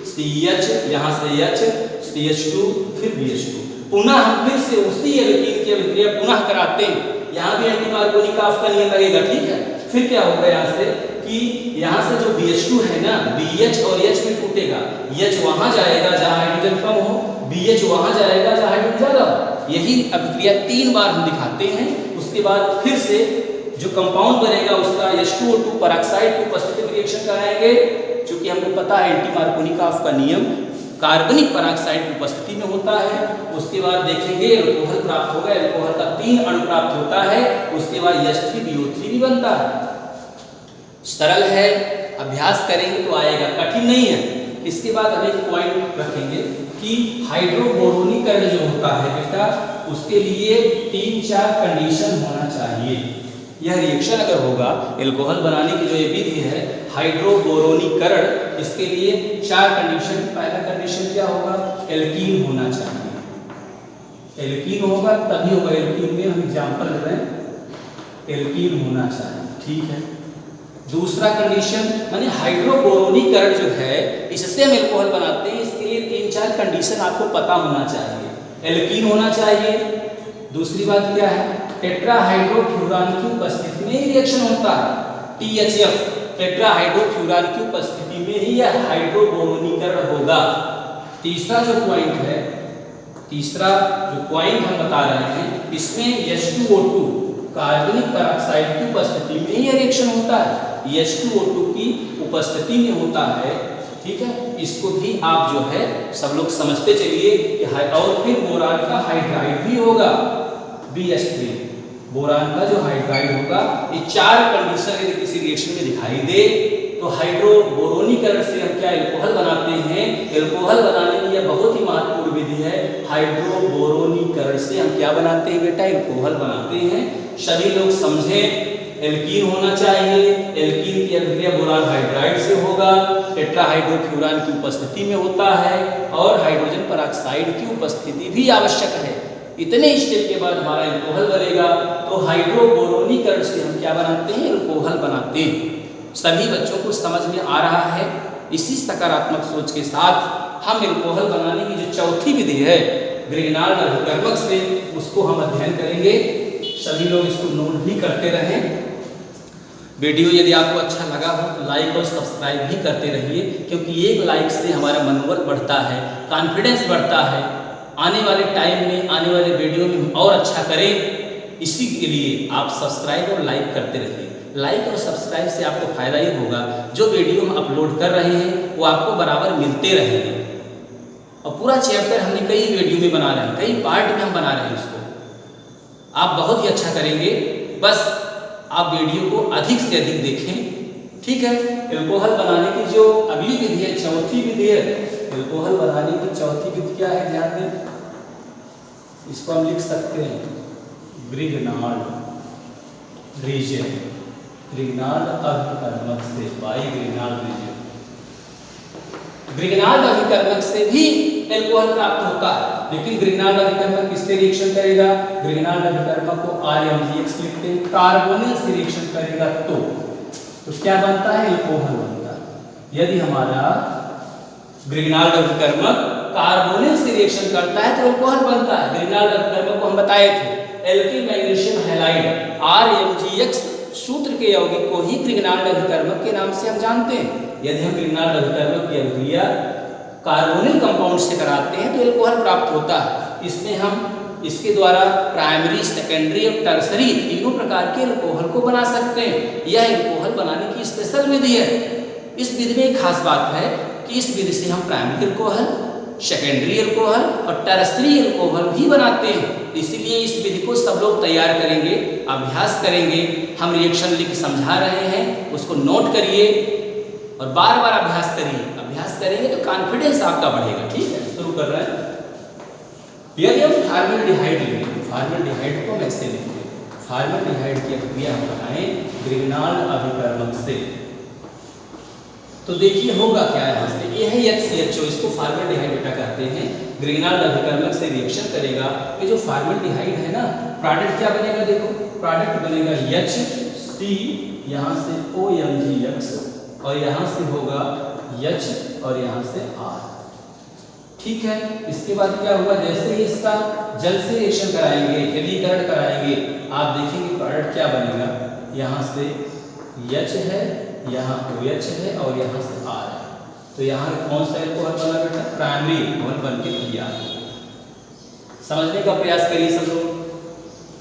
A: CH, यहाँ से H, CH2 फिर BH2। पुनः हम फिर से उसी एल्कीन की अभिक्रिया पुनः कराते हैं, यहाँ भी एंटी मार्कोनिकॉफ का नियम लगेगा, ठीक है। फिर क्या होगा यहाँ से कि यहाँ से जो BH2 है ना, BH और H में टूटेगा, H वहां जाएगा जहाँ हाइड्रोजन कम हो, BH वहां जाएगा जहाँ हाइड्रोजन ज्यादा हो। यही अभिक्रिया 3 बार हम दिखाते हैं। उसके बाद फिर से जो कंपाउंड बनेगा उसका H2O2 परऑक्साइड की उपस्थिति में रिएक्शन कराएंगे, क्योंकि हमको पता है एंटी मार्कोनिकॉफ का नियम कार्बनिक परऑक्साइड की उपस्थिति में होता है। उसके बाद देखेंगे एल्कोहल प्राप्त होगा, एल्कोहल का 3 अणु प्राप्त होता है, उसके बाद H3BO3 भी बनता है। सरल है, अभ्यास करेंगे तो आएगा, कठिन नहीं है। इसके बाद हम एक पॉइंट रखेंगे कि हाइड्रोबोरोनीकरण जो होता है बेटा, उसके लिए 3-4 कंडीशन होना चाहिए। यह रिएक्शन अगर होगा, एल्कोहल बनाने की जो ये विधि है हाइड्रोबोरोनीकरण, इसके लिए 4 कंडीशन। पहला कंडीशन क्या होगा, एल्कीन होना चाहिए। एल्कीन होगा तभी होगा, एल्कीन में हम एग्जाम्पल ले रहे हैं, एल्कीन होना चाहिए, ठीक है। दूसरा कंडीशन माने हाइड्रोबोरोनीकरण जो है, इससे हम एल्कोहल बनाते हैं, इसके लिए 3-4 कंडीशन आपको पता होना चाहिए। एल्कीन होना चाहिए। दूसरी बात क्या है, टेट्राहाइड्रोफ्यूरान की उपस्थिति में ही रिएक्शन होता है, THF टेट्राहाइड्रोफ्यूरान की उपस्थिति में ही यह हाइड्रोबोरोनीकरण होगा। तीसरा जो पॉइंट है, तीसरा जो पॉइंट हम बता रहे हैं, इसमें H2O2 कार्बनिक पेरोक्साइड की उपस्थिति में यह रिएक्शन होता है, H2O2 की उपस्थिति में होता है, ठीक है। इसको भी आप जो है सब लोग समझते चलिए कि और फिर बोरान का हाइड्राइड भी होगा, BH3 बोरान का जो हाइड्राइड होगा। ये 4 कंडीशन यदि किसी रिएक्शन में दिखाई दे तो हाइड्रोबोरोनीकरण से हम क्या एल्कोहल बनाते हैं। एल्कोहल बनाने की यह बहुत ही महत्वपूर्ण विधि है। हाइड्रोबोरोनीकरण से हम क्या बनाते हैं बेटा, एल्कोहल बनाते हैं। सभी लोग समझें, एल्कीन होना चाहिए, एल्कीन की अभिक्रिया बोरान हाइड्राइड से होगा, टेट्राहाइड्रोफ्यूरान की उपस्थिति में होता है और हाइड्रोजन पेरोक्साइड की उपस्थिति भी आवश्यक है। इतने स्टेप के बाद हमारा एल्कोहल बनेगा। तो हाइड्रोबोरोनीकरण से हम क्या बनाते हैं, एल्कोहल बनाते हैं। सभी बच्चों को समझ में आ रहा है। इसी सकारात्मक सोच के साथ हम एल्कोहल बनाने की जो चौथी विधि है ग्रिग्नार्ड अभिकर्मक से, उसको हम अध्ययन करेंगे। सभी लोग इसको नोट भी करते रहें। वीडियो यदि आपको अच्छा लगा हो तो लाइक और सब्सक्राइब भी करते रहिए, क्योंकि एक लाइक से हमारा मनोबल बढ़ता है, कॉन्फिडेंस बढ़ता है। आने वाले टाइम में, आने वाले वीडियो में हम और अच्छा करें। इसी के लिए आप सब्सक्राइब और लाइक करते रहिए। लाइक और सब्सक्राइब से आपको फ़ायदा ये होगा, जो वीडियो हम अपलोड कर रहे हैं वो आपको बराबर मिलते रहेंगे। और पूरा चैप्टर हमने कई वीडियो में बना रहे हैं, कई पार्ट में हम बना रहे हैं उसको। आप बहुत ही अच्छा करेंगे, बस आप वीडियो को अधिक से अधिक देखें, ठीक है। एल्कोहल बनाने की जो अगली विधि है, चौथी विधि है, एल्कोहल बनाने की चौथी विधि क्या है, ध्यान दें। इसको हम लिख सकते हैं ग्रिग्नार्ड रीजन, ग्रिग्नार्ड अभिकर्मक से, बाई ग्रिग्नार्ड रीजन। ग्रिग्नार्ड अभिकर्मक से भी एल्कोहल प्राप्त होता है, लेकिन ग्रिग्नार्ड अभिकर्मक किससे रिएक्शन करेगा, ग्रिग्नार्ड अभिकर्मक को RMgX लिखते हैं, कार्बोनिल से रिएक्शन करेगा तो क्या बनता है, एल्कोहल बनता है। यदि हमारा ग्रिग्नार्ड अभिकर्मक कार्बोनिल से रिएक्शन करता है तो एल्कोहल बनता है। ग्रिग्नार्ड अभिकर्मक को हम बताए थे, एल्किल मैग्नीशियम हैलाइड RMgX सूत्र के यौगिक को ही ग्रिग्नार्ड अभिकर्मक के नाम से हम जानते हैं। यदि हम ग्रिग्नार्ड अभिकर्मक की अभिक्रिया कार्बोनिल कंपाउंड से कराते हैं तो एल्कोहल प्राप्त होता है। इसमें हम इसके द्वारा प्राइमरी, सेकेंडरी और टर्सरी तीनों प्रकार के एल्कोहल को बना सकते हैं। यह एल्कोहल बनाने की स्पेशल विधि है। इस विधि में एक खास बात है कि इस विधि से हम प्राइमरी एल्कोहल, सेकेंडरी एल्कोहल और टर्सरी एल्कोहल भी बनाते हैं। इसीलिए इस विधि को सब लोग तैयार करेंगे, अभ्यास करेंगे। हम रिएक्शन लिख समझा रहे हैं, उसको नोट करिए और बार बार अभ्यास करिए। अभ्यास करेंगे तो कॉन्फिडेंस आपका बढ़ेगा, ठीक है। शुरू कर रहे हैं। यदि हम फॉर्मल्डिहाइड लेंगे, फॉर्मल्डिहाइड को हम ऐसे लिखते हैं, फॉर्मल्डिहाइड की अभिक्रिया हम बनाएं ग्रिग्नार्ड अभिकर्मक से, तो देखिए होगा क्या है। यहाँ से ये है HCHO, इसको फॉर्मल्डिहाइड बेटा कहते हैं। ग्रिग्नार्ड अभिकर्मक से रिएक्शन करेगा, ये जो फॉर्मल्डिहाइड है ना, प्रोडक्ट क्या बनेगा, देखो प्रोडक्ट बनेगा HC, यहाँ से OMgX और यहाँ से होगा H और यहाँ से R, ठीक है। इसके बाद क्या हुआ, जैसे ही इसका जल से रिएक्शन कराएंगे, जलीकरण कराएंगे, आप देखेंगे प्रोडक्ट क्या बनेगा, यहाँ से H है, यहाँ OH है और यहाँ से R है। तो यहाँ कौन सा एल्कोहल बना बेटा, प्राइमरी एल्कोहल बन के तैयार। समझने का प्रयास करिए सब लोग।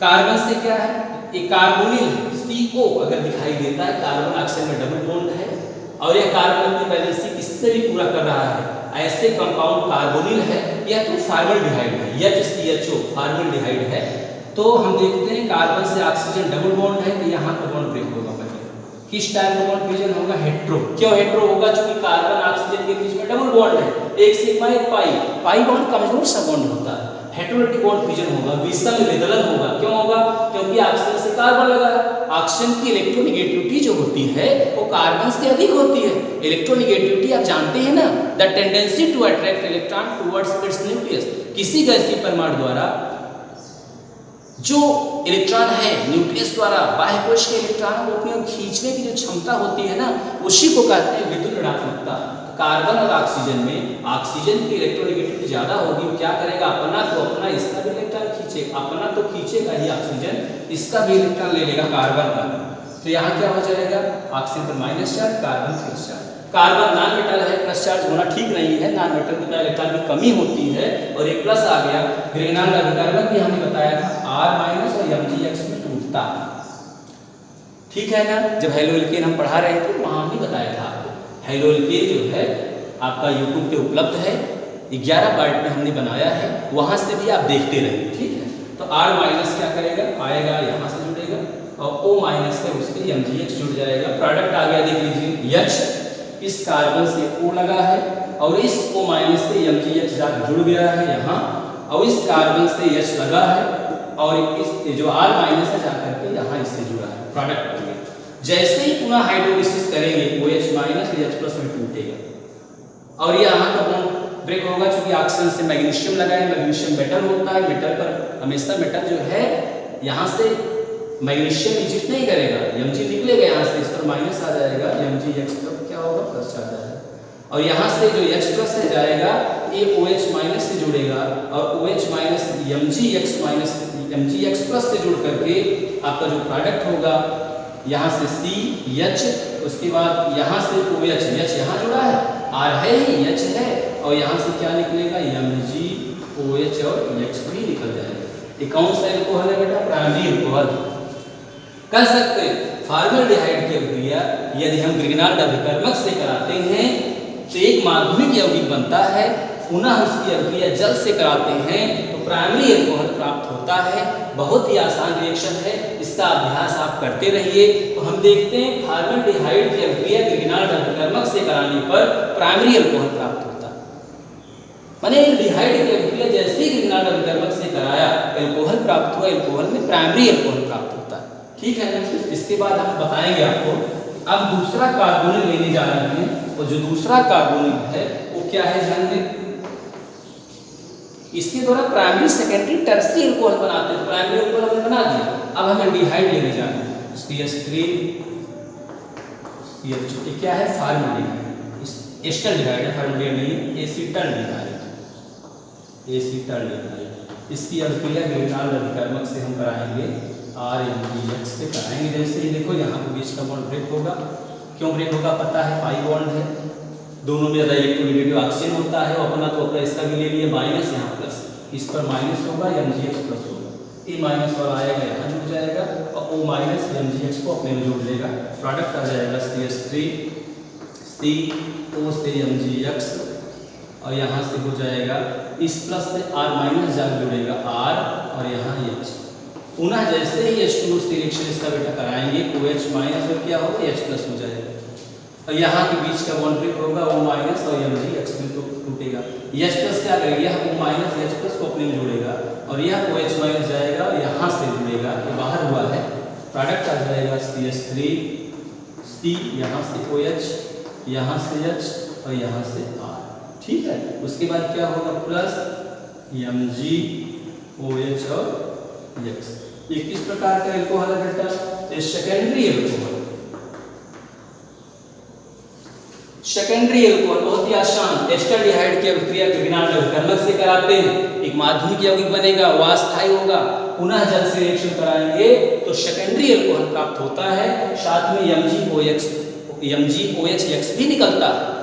A: कार्बन से क्या है, एक कार्बोनिल CO अगर दिखाई देता है, कार्बन ऑक्सीजन में डबल बॉन्ड है और यह कार्बन अपनी वैलेंसी किससे भी पूरा कर रहा है, ऐसे कंपाउंड कार्बोनिल है, या तो फॉर्मल्डिहाइड है, HCHO फॉर्मल्डिहाइड है। तो हम देखते हैं कार्बन से ऑक्सीजन डबल बॉन्ड है, तो यहाँ पर बॉन्ड ब्रेक होगा पहले, किस टाइप का बॉन्ड फ्यूजन होगा? हेट्रो। क्यों हेट्रो होगा? क्योंकि कार्बन ऑक्सीजन के बीच में डबल बॉन्ड है, एक सिग्मा एक पाई, पाई बॉन्ड कमजोर सा बॉन्ड होता है। हेट्रोलिटिक बॉन्ड फ्यूजन होगा, विषम विदलन होगा। क्यों होगा? क्योंकि ऑक्सीजन से कार्बन लगा है। ऑक्सीजन की इलेक्ट्रोनेगेटिविटी जो होती है वो कार्बन से अधिक होती है। इलेक्ट्रोनेगेटिविटी आप जानते हैं ना, the tendency to attract electron towards its nucleus. किसी गैसीय परमाणु द्वारा जो इलेक्ट्रॉन है न्यूक्लियस द्वारा बाह्य कोश के इलेक्ट्रॉनों को अपनी ओर खींचने की जो क्षमता होती है ना, उसी को कहते हैं विद्युत ऋणात्मकता। कार्बन और ऑक्सीजन में ऑक्सीजन की इलेक्ट्रोनेगेटिविटी ज्यादा होगी, क्या करेगा? अपना तो अपना इसका भी इलेक्ट्रॉन खींचेगा, अपना तो खींचेगा ही ऑक्सीजन, इसका भी इलेक्ट्रॉन ले लेगा कार्बन का। तो यहाँ क्या हो जाएगा? ऑक्सीजन पर minus charge, carbon plus charge. Carbon non metal है, प्लस चार्ज होना ठीक नहीं है, नॉन मेटल में इलेक्ट्रॉन की कमी होती है और एक प्लस आ गया। ग्रेनाल अभिकर्मक भी हमने बताया था R माइनस और Mgx में टूटता है, ठीक है ना। जब हेलो एल्केन हम पढ़ा रहे थे वहां भी बताया था आपको। हेलो एल्केन जो है आपका यूट्यूब पे उपलब्ध है, 11 पार्ट में हमने बनाया है, वहां से भी आप देखते रहे, ठीक है। तो R माइनस क्या करेगा? आएगा यहाँ से जुड़ेगा और O माइनस से उसके Mgx जुड़ जाएगा। प्रोडक्ट आ गया, देख लीजिए, H इस कार्बन से O लगा है और इस O माइनस से Mgx जाकर जुड़ गया है यहाँ, और इस कार्बन से H लगा है और इस जो R माइनस है जाकर के यहाँ इससे जुड़ा है, प्रोडक्ट बन गया। जैसे ही पुनः हाइड्रोलिसिस करेंगे OH माइनस और H प्लस में टूटेगा और यहाँ का बॉन्ड ब्रेक होगा, क्योंकि ऑक्सीजन से मैग्नीशियम लगा है, मैग्नीशियम मेटल होता है, मेटल पर हमेशा मेटल जो है यहाँ से मैग्नीशियम एग्जिस्ट नहीं करेगा, Mg निकलेगा यहाँ से, इस पर माइनस आ जाएगा, Mgx तब क्या होगा? प्लस आ जाएगा। और यहाँ से जो H प्लस है जाएगा, ये OH माइनस से जुड़ेगा और OH minus Mgx minus Mgx plus से जुड़ करके आपका जो प्रोडक्ट होगा यहाँ से CH, उसके बाद यहाँ से OH, H यहाँ जुड़ा है, R है ही, H है, और यहाँ से क्या निकलेगा? Mg, OH और X भी निकल जाएगा। ये कौन सा एल्कोहल है बेटा? Primary alcohol. कर सकते हैं फॉर्मल्डिहाइड की अभिक्रिया यदि हम ग्रिग्नार्ड अभिकर्मक से कराते हैं तो एक माध्यमिक यौगिक बनता है, पुनः उसकी अभिक्रिया जल से कराते हैं तो प्राइमरी एल्कोहल प्राप्त होता है। बहुत ही आसान रिएक्शन है, इसका अभ्यास आप करते रहिए। तो हम देखते हैं फॉर्मल्डिहाइड की अभिक्रिया ग्रिग्नार्ड अभिकर्मक से कराने पर प्राइमरी एल्कोहल प्राप्त होता है। माने एल्डिहाइड की अभिक्रिया जैसे ही ग्रिग्नार्ड अभिकर्मक से कराया एल्कोहल प्राप्त हुआ, एल्कोहल में प्राइमरी एल्कोहल प्राप्त होता है, ठीक है ना। इसके बाद हम बताएंगे आपको। अब दूसरा कार्बोनिल लेने जा रहे हैं, और जो दूसरा कार्बोनिल है वो क्या है? ध्यान दें, इसके द्वारा प्राइमरी सेकेंडरी टर्सरी एल्कोहल बनाते हैं। प्राइमरी एल्कोहल हमने बना दिया, अब हम एल्डिहाइड लेने जा रहे हैं। CH3 CH2 क्या है? फॉर्मल्डिहाइड। एस्टल्डिहाइड है, फॉर्मल्डिहाइड नहीं, एसीटल्डिहाइड। एसीटल्डिहाइड इसकी अभिक्रिया ग्रिग्नार्ड अभिकर्मक से हम कराएंगे, RMgx से कराएंगे। जैसे ही देखो यहाँ पे बीच का बॉन्ड ब्रेक होगा, क्यों ब्रेक होगा? पता है, पाई बॉन्ड है, दोनों में ज़्यादा इलेक्ट्रोनेगेटिव ऑक्सीजन होता है, अपना तो अपना इसका भी ले लिए माइनस, यहाँ प्लस, इस पर माइनस होगा, Mgx प्लस होगा, ये माइनस वाला आएगा यहाँ जुड़ जाएगा और O माइनस Mgx को अपने में जोड़ लेगा, प्रोडक्ट आ जाएगा CH3 CO से Mgx और यहाँ से हो जाएगा इस प्लस से R माइनस जाकर जुड़ेगा R और यहाँ H। पुनः जैसे ही H2 से रिएक्शन इसका बेटा कराएंगे OH माइनस और क्या होगा? H प्लस हो जाएगा और यहाँ के बीच का बॉन्ड ब्रेक होगा, O माइनस और Mgx में तो टूटेगा। H प्लस क्या करेगा? यह O माइनस H प्लस को अपने में जोड़ेगा और यह OH माइनस जाएगा और यहाँ से जुड़ेगा, ये बाहर हुआ है, प्रोडक्ट आ जाएगा CH3 C, यहाँ से OH, यहाँ से H और यहाँ से R, ठीक है। उसके बाद क्या होगा? प्लस Mg OH और X। ये किस प्रकार का एल्कोहल है बेटा? ये सेकेंडरी एल्कोहल। सेकेंडरी एल्कोहल बहुत ही आसान, एस्टल्डिहाइड की अभिक्रिया ग्रिग्नार्ड अभिकर्मक से कराते हैं, एक माध्यमिक यौगिक बनेगा, वो अस्थायी होगा, पुनः जल से रिएक्शन कराएंगे तो सेकेंडरी एल्कोहल प्राप्त होता है, साथ में MgOH X भी निकलता है।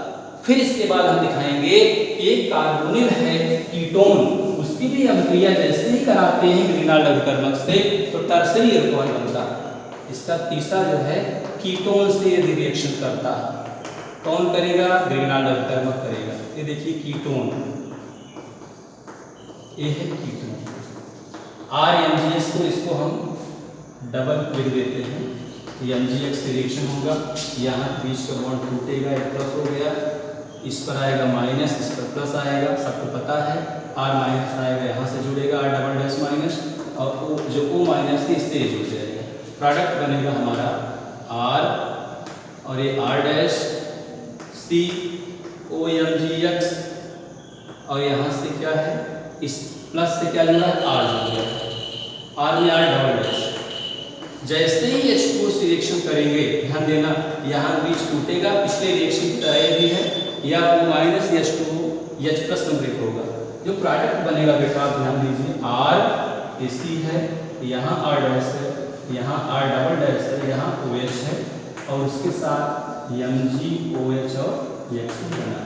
A: फिर इसके बाद हम दिखाएंगे एक कार्बोनिल है कीटोन, उसकी भी अभिक्रिया जैसे ही कराते हैं ग्रिग्नार्ड अभिकर्मक से तो टर्सरी एल्कोहल बनता है। इसका तीसरा जो है कीटोन से यदि रिएक्शन करता है, कौन करेगा? ग्रिग्नार्ड अभिकर्मक करेगा। ये देखिए कीटोन, ये है कीटोन, RMgS को इसको हम डबल लिख देते हैं, MgX से रिएक्शन होगा, यहाँ बीच का बॉन्ड टूटेगा, एक प्लस हो गया, इस पर आएगा माइनस, इस पर प्लस आएगा, सबको पता है। R माइनस आएगा, यहाँ से जुड़ेगा R डबल डैश माइनस, और O जो O माइनस थी इससे जुड़ जाएगा। प्रोडक्ट बनेगा हमारा R और ये R डैश COMGX, और यहाँ से क्या है, इस प्लस से क्या जुड़ा है, R जुड़ गया, R में R डबल डैश। जैसे ही H2O से रिएक्शन करेंगे, ध्यान देना यहाँ बीच टूटेगा, पिछले रिएक्शन की तरह भी है, या O minus H2O H plus में ब्रेक होगा। जो प्रोडक्ट बनेगा बेटा आप ध्यान दीजिए, R AC है, यहाँ R डैश है, यहाँ R डबल डैश है, यहाँ OH है, और उसके साथ MgOH और X बना है।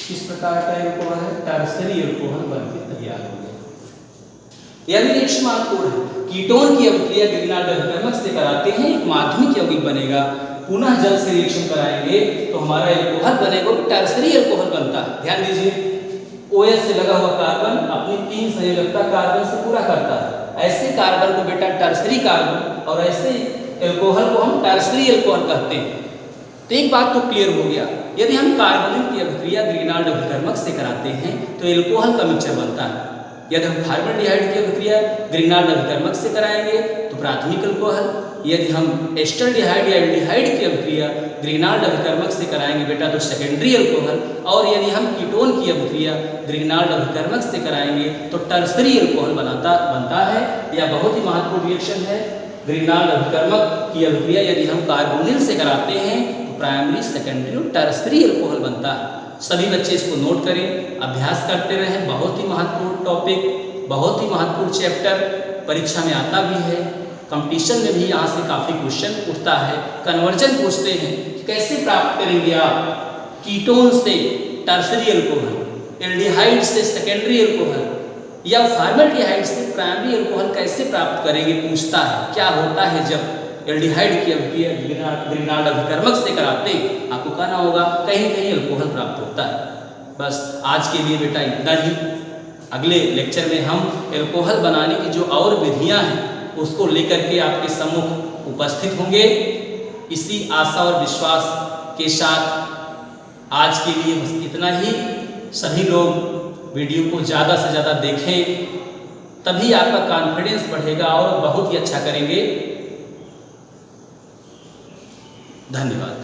A: किस प्रकार का एल्कोहल है, टर्सरी एल्कोहल बनके तैयार हो गया। यदि रिएक्शन महत्वपूर्ण है, कीटोन की अभिक्रिया ग्रीनाल्ड अभिकर्मक से कराते हैं, एक माध्यमिक यौगिक बनेगा, पुनः जल से रिएक्शन कराएंगे तो हमारा एल्कोहल बनेगा, टर्सरी एल्कोहल बनता है। ध्यान दीजिए, OH से लगा हुआ कार्बन अपनी 3 संयोजकता कार्बन से पूरा करता है, ऐसे कार्बन को बेटा टर्सरी कार्बन, और ऐसे एल्कोहल को हम टर्सरी एल्कोहल कहते हैं। तो एक बात तो क्लियर हो गया, यदि हम कार्बोनिल की अभिक्रिया ग्रीनाल्ड अभिकर्मक से कराते हैं तो एल्कोहल का मिक्सचर बनता है। यदि हम फॉर्मल्डिहाइड की अभिक्रिया ग्रीनाल्ड अभिकर्मक से कराएंगे तो प्राथमिक एल्कोहल, यदि हम एस्टल्डिहाइड या एल्डिहाइड की अभिक्रिया ग्रीनाल्ड अभिकर्मक से कराएंगे बेटा तो सेकेंडरी एल्कोहल, और यदि हम कीटोन की अभिक्रिया ग्रीनाल्ड अभिकर्मक से कराएंगे तो टर्सरी एल्कोहल बनता है। यह बहुत ही महत्वपूर्ण रिएक्शन है। ग्रीनाल्ड अभिकर्मक की अभिक्रिया यदि हम कार्बोनिल से कराते हैं तो प्राइमरी, सेकेंडरी और टर्सरी एल्कोहल बनता है। सभी बच्चे इसको नोट करें, अभ्यास करते रहें। बहुत ही महत्वपूर्ण टॉपिक, बहुत ही महत्वपूर्ण चैप्टर, परीक्षा में आता भी है, कंपटीशन में भी यहाँ से काफ़ी क्वेश्चन उठता है। कन्वर्जन पूछते हैं कि कैसे प्राप्त करेंगे आप कीटोन से टर्सरी एल्कोहल, एल्डिहाइड से सेकेंडरी एल्कोहल, या फॉर्मल्डिहाइड से प्राइमरी एल्कोहल कैसे प्राप्त करेंगे, पूछता है। क्या होता है जब एल्डिहाइड की अभिक्रिया ग्रीनाल्ड अभिकर्मक से कराते हैं, आपको कहना होगा कहीं कहीं एल्कोहल प्राप्त होता है। बस आज के लिए बेटा इतना ही। अगले लेक्चर में हम एल्कोहल बनाने की जो और विधियां हैं उसको लेकर के आपके सम्मुख उपस्थित होंगे। इसी आशा और विश्वास के साथ आज के लिए बस इतना ही। सभी लोग वीडियो को ज़्यादा से ज़्यादा देखें, तभी आपका कॉन्फिडेंस बढ़ेगा और बहुत ही अच्छा करेंगे। धन्यवाद।